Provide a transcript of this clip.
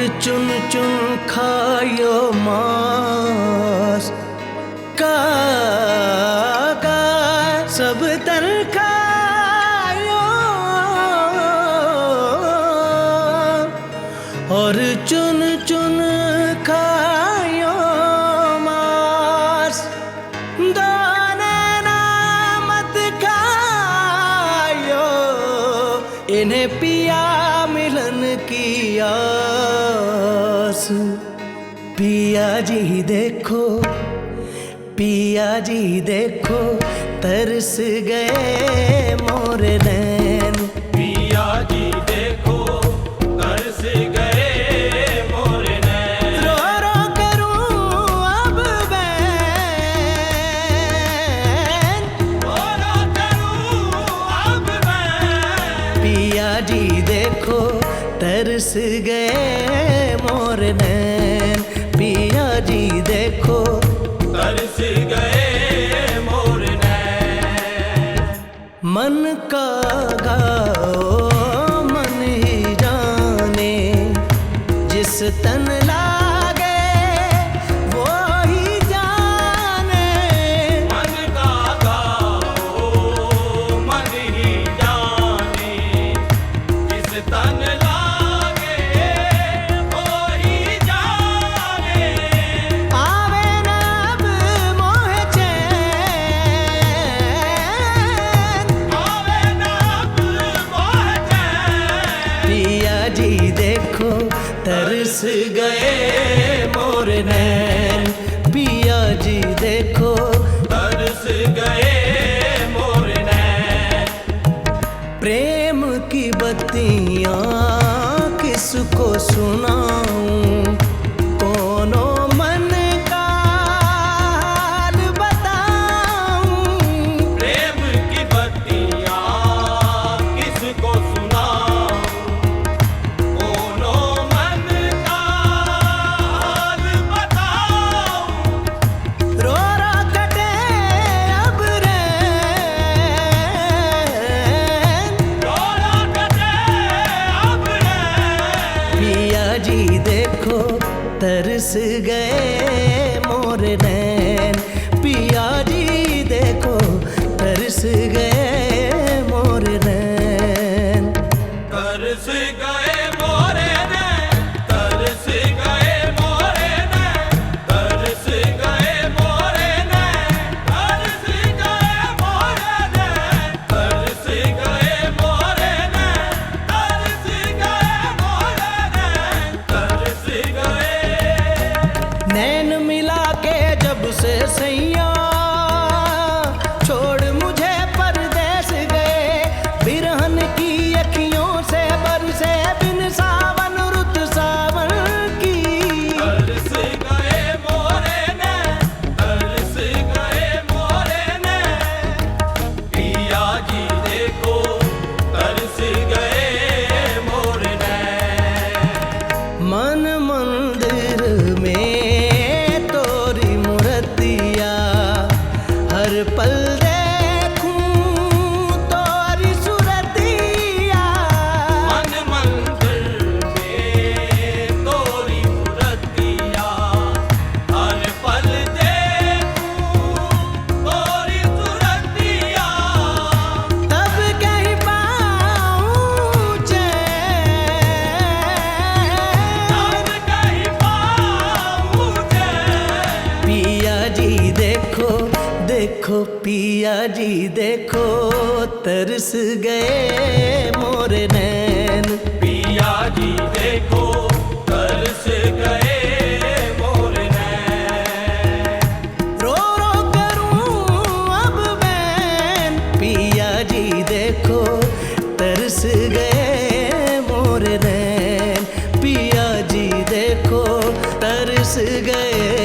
चुन चुन खायो मांस का सब तन खायो और चुन चुन खायो मांस दाने ना मत खायो इन्हें पिया मिलन की आस। पिया जी देखो पिया जी देखो तरस गए मोर नैन। पिया जी देखो तरस गए मोर नैन। रो रो करूं अब बैन, रो रो करूं अब मैं। पिया जी देखो तरस गए मोर नैन। पिया जी देखो तरस गए मोर नैन। मन का गाओ मन ही जाने जिस तन लागे वो ही जाने। मन का गाओ मन ही जाने जिस तन लागे वो ही जाने। आवे न अब मोह चैन, आवे न अब मोह चैन। पिया जी देखो तरस गए मोर नैन। पिया जी देखो तरस गए मोर नैन। प्रेम की बत्तियां किसको सुनाऊं, कोनो मन का हाल बताऊं। प्रेम की बत्तियां किसको सुनाऊं, कोनो मन का हाल बताऊं। रो रो कटे अब रैन, रोना कटे अब नैन। पिया जी देखो तरस गए मोर नैन। पिया जी देखो तरस गए मोर नैन। तरस गए मोरे नैन। तरस गए मोरे नैन। तरस गए मोरे नैन। तरस गए मोरे नैन। तरस गए मोरे नैन। तरस गए मोरे नैन। तरस गए। नैन मिला के जब से सैया छोड़ मुझे परदेस गए। बिरहन की अखियों से बरसे बिन सावन रुत सावन की। तरस गए मोरे नैन। तरस गए मोरे नैन। पिया जी देखो तरस गए मोर नैन। मन मंदिर में तोरी मूर्तिया हर पल देखूं तोरी सूरतिया। मन मंदिर में तोरी मूर्तिया हर पल देखूं तोरी सूरतिया। तब कहीं पाऊं चैन, तब कहीं पाऊं चैन। पिया जी देखो देखो पिया जी देखो तरस गए मोर नैन। पिया जी देखो तरस गए मोर नैन। रो रो करूं अब बैन, पिया जी देखो तरस गए मोर नैन। पिया जी देखो तरस गए